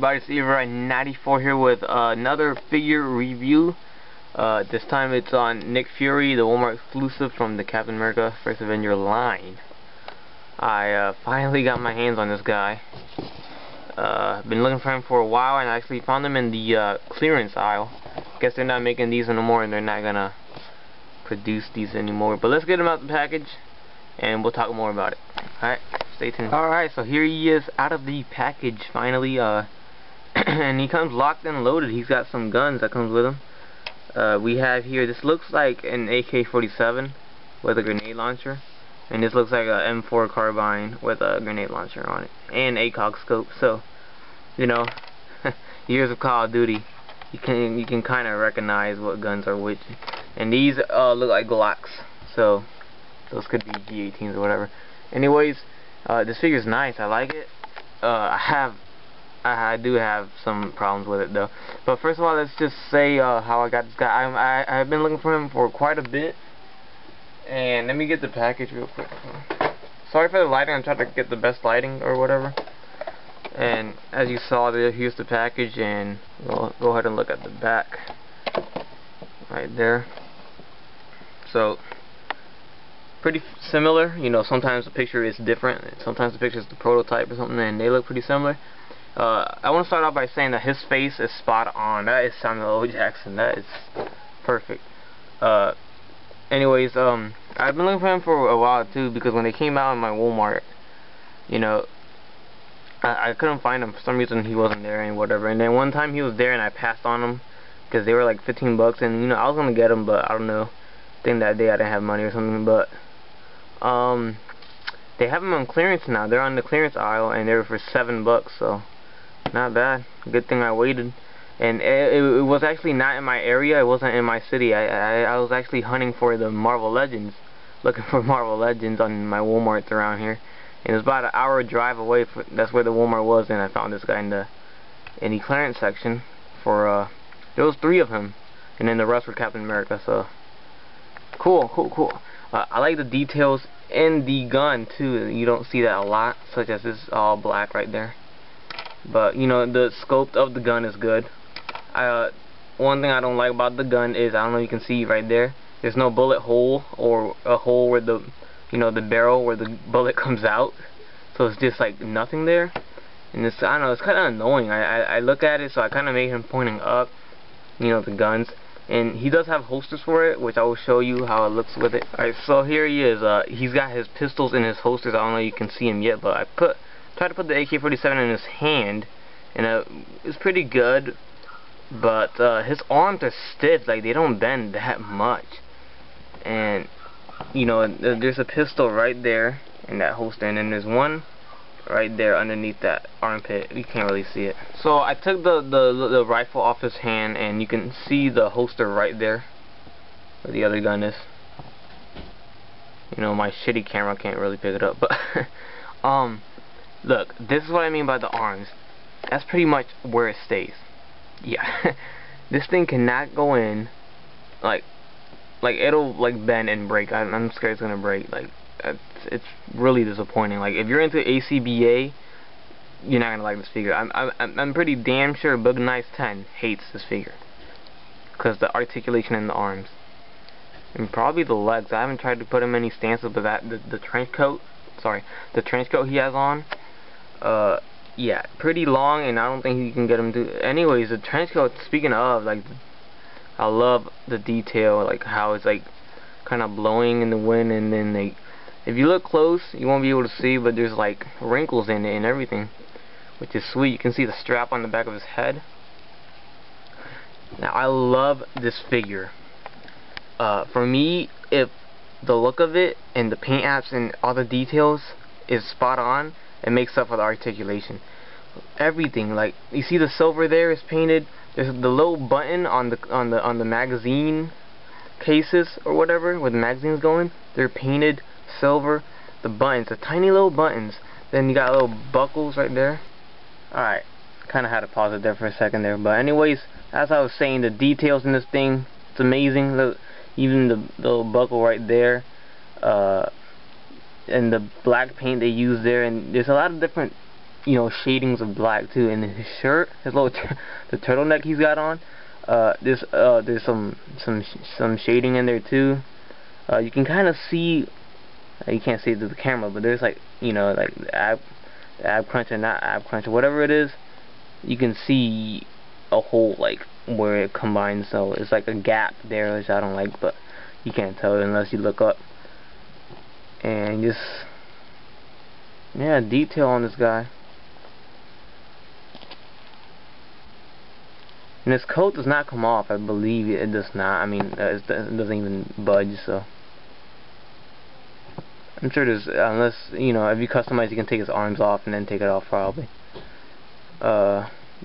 everybody, it's Ever94 here with another figure review. This time it's on Nick Fury, the Wal Mart exclusive from the Captain America First Avenger line. I finally got my hands on this guy. Been looking for him for a while, and I actually found him in the clearance aisle. Guess they're not making these anymore, and they're not gonna produce these anymore. But let's get him out the package, and we'll talk more about it. Alright, stay tuned. Alright, so here he is out of the package finally, and he comes locked and loaded. He's got some guns that comes with him. We have here, this looks like an AK-47 with a grenade launcher, and this looks like a M4 carbine with a grenade launcher on it, and ACOG scope. So, you know, years of Call of Duty, you can kind of recognize what guns are which. And these look like Glocks, so those could be G18s or whatever. Anyways, this figure's nice. I like it. I do have some problems with it though. But first of all, let's just say how I got this guy. I've been looking for him for quite a bit. And let me get the package real quick. Sorry for the lighting. I'm trying to get the best lighting or whatever. And as you saw there, here's the package, and we'll go ahead and look at the back right there. So pretty similar, you know. Sometimes the picture is different, sometimes the picture is the prototype or something, and they look pretty similar. I want to start off by saying that his face is spot on. That is Samuel L. Jackson. That is perfect. Anyways, I've been looking for him for a while too, because when they came out in my Wal Mart, you know, I couldn't find him. For some reason he wasn't there and whatever. And then one time he was there and I passed on him because they were like 15 bucks, and you know, I was gonna get him, but I don't know. I think that day I didn't have money or something. But they have them on clearance now. They're on the clearance aisle, and they're for 7 bucks, so not bad. Good thing I waited. And it was actually not in my area. It wasn't in my city. I was actually hunting for the Marvel Legends, looking for Marvel Legends on my Walmarts around here. And it was about an hour drive away. That's where the Walmart was, and I found this guy in the clearance section for there was 3 of him, and then the rest were Captain America. So cool. I like the details in the gun too. You don't see that a lot, such as this all black right there. But you know, the scope of the gun is good. One thing I don't like about the gun is, I don't know if you can see right there, there's no bullet hole, or a hole where the, you know, the barrel where the bullet comes out. So it's just like nothing there. And it's, I don't know, it's kind of annoying. I look at it, so I kind of made him pointing up, you know, the guns. And he does have holsters for it, which I will show you how it looks with it. Alright, so here he is. He's got his pistols in his holsters. I don't know if you can see him yet, but I tried to put the AK-47 in his hand, and it's pretty good. But his arms are stiff, like they don't bend that much. And you know, there's a pistol right there in that holster, and then there's one right there underneath that armpit. You can't really see it. So I took the rifle off his hand, and you can see the holster right there where the other gun is. You know, my shitty camera can't really pick it up, but look, this is what I mean by the arms. That's pretty much where it stays. Yeah. This thing cannot go in, like it'll like bend and break. I'm scared it's gonna break. Like it's really disappointing. Like if you're into ACBA, you're not gonna like this figure. I'm pretty damn sure Bug Nice 10 hates this figure because the articulation in the arms, and probably the legs. I haven't tried to put him in any stances, but the trench coat. Sorry, the trench coat he has on. Yeah, pretty long, and I don't think you can get him to. Anyways, the trench coat, speaking of, like, I love the detail, like how it's like kind of blowing in the wind, and then like, if you look close, you won't be able to see, but there's like wrinkles in it and everything, which is sweet. You can see the strap on the back of his head. Now, I love this figure. For me, if the look of it and the paint apps and all the details is spot on, it makes up for the articulation. Everything, like you see the silver there is painted. There's the little button on the magazine cases or whatever where the magazine's going. They're painted silver. The buttons, the tiny little buttons. Then you got little buckles right there. Alright, kind of had to pause it there for a second there. But anyways, as I was saying, the details in this thing, it's amazing. Look, even the little buckle right there. And the black paint they use there, and there's a lot of different you know, shadings of black too. And his shirt, his little the turtleneck he's got on, there's some shading in there too. You can kind of see, you can't see it through the camera, but there's like, you know, like ab crunch or not ab crunch or whatever it is, you can see a hole like where it combines, so it's like a gap there, which I don't like, but you can't tell unless you look up. And just, yeah, detail on this guy. And his coat does not come off, I believe it does not. I mean, it doesn't even budge, so I'm sure there's, unless, you know, if you customize, you can take his arms off and then take it off probably.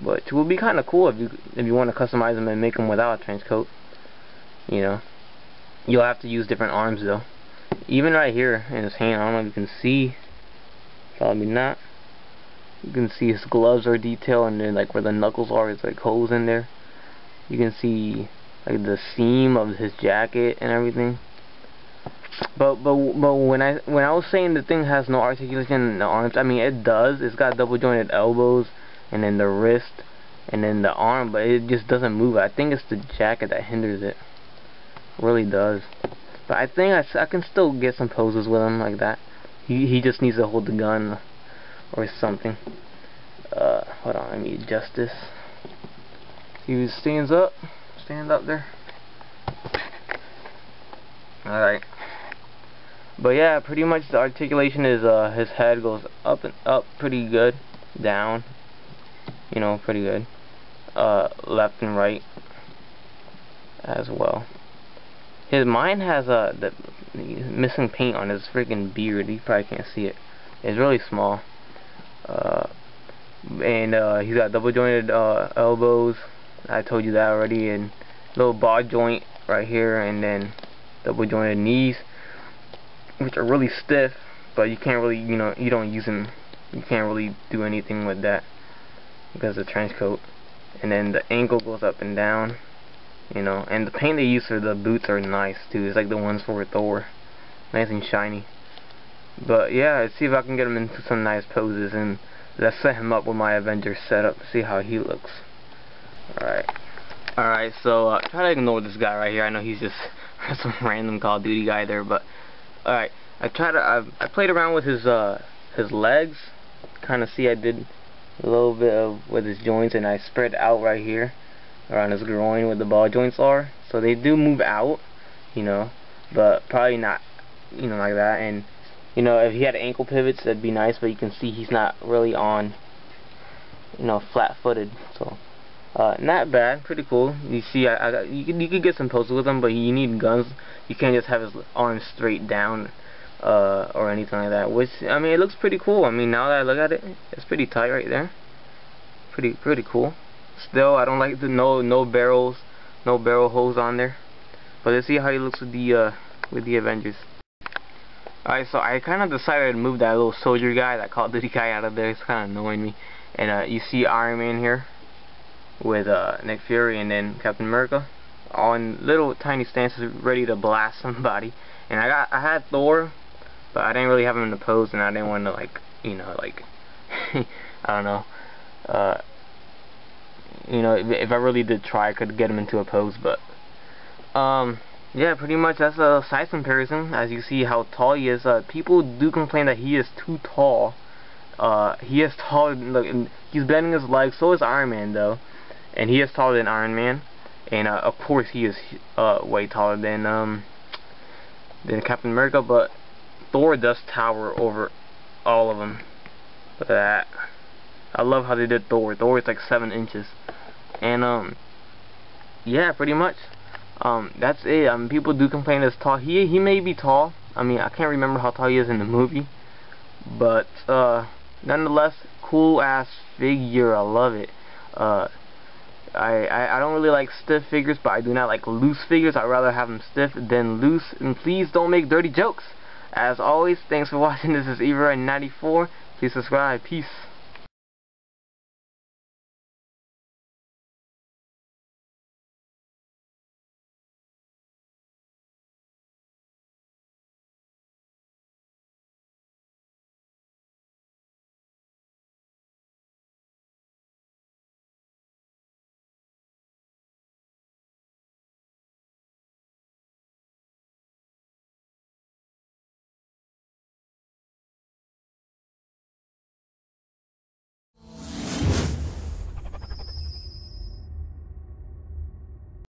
But it would be kind of cool if you want to customize him and make him without a trench coat. You know, you'll have to use different arms though. Even right here in his hand, I don't know if you can see. Probably not. You can see his gloves are detailed, and then like where the knuckles are, it's like holes in there. You can see like the seam of his jacket and everything. But when I was saying the thing has no articulation in the arms, I mean it does. It's got double jointed elbows, and then the wrist, and then the arm, but it just doesn't move. I think it's the jacket that hinders it. It really does. But I think I can still get some poses with him like that. He just needs to hold the gun or something. Hold on, let me adjust this. He stands up. Stand up there. Alright. But yeah, pretty much the articulation is his head goes up and up pretty good. Down. You know, pretty good. Left and right as well. Mine has the missing paint on his freaking beard. You probably can't see it. It's really small. And he's got double jointed elbows. I told you that already. And little ball joint right here, and then double jointed knees, which are really stiff. But you can't really, you know, you don't use them. You can't really do anything with that because of the trench coat. And then the ankle goes up and down. You know, and the paint they use for the boots are nice too. It's like the ones for Thor, nice and shiny. But yeah, let's see if I can get him into some nice poses, and let's set him up with my Avengers setup. See how he looks. Alright, so try to ignore this guy right here. I know he's just some random Call of Duty guy there, but alright, I played around with his legs. Kind of see I did a little bit of with his joints, and I spread out right here around his groin where the ball joints are, so they do move out, you know, but probably not, you know, like that. And you know, if he had ankle pivots, that'd be nice, but you can see he's not really on, you know, flat-footed. So not bad, pretty cool. You see, you could get some poses with him, but you need guns. You can't just have his arms straight down or anything like that. Which, I mean, it looks pretty cool. I mean, now that I look at it, it's pretty tight right there. Pretty cool. Still, I don't like the no barrel holes on there. But let's see how he looks with the Avengers. Alright, so I kind of decided to move that little soldier guy, that Call of Duty guy, out of there. It's kind of annoying me. And you see Iron Man here with Nick Fury and then Captain America, all in little tiny stances, ready to blast somebody. And I had Thor, but I didn't really have him in the pose, and I didn't want to, like, you know, like I don't know. You know, if I really did try, I could get him into a pose, but yeah, pretty much that's a size comparison. As you see how tall he is, people do complain that he is too tall. He is tall. Look, he's bending his legs. So is Iron Man, though, and he is taller than Iron Man. And of course, he is way taller than Captain America. But Thor does tower over all of them. Look at that. I love how they did Thor. Thor is like 7 inches. And yeah, pretty much. That's it. People do complain he's tall. He may be tall. I mean, I can't remember how tall he is in the movie, but nonetheless, cool ass figure. I love it. I don't really like stiff figures, but I do not like loose figures. I'd rather have them stiff than loose. And please don't make dirty jokes. As always, thanks for watching. This is Eva94. Please subscribe. Peace.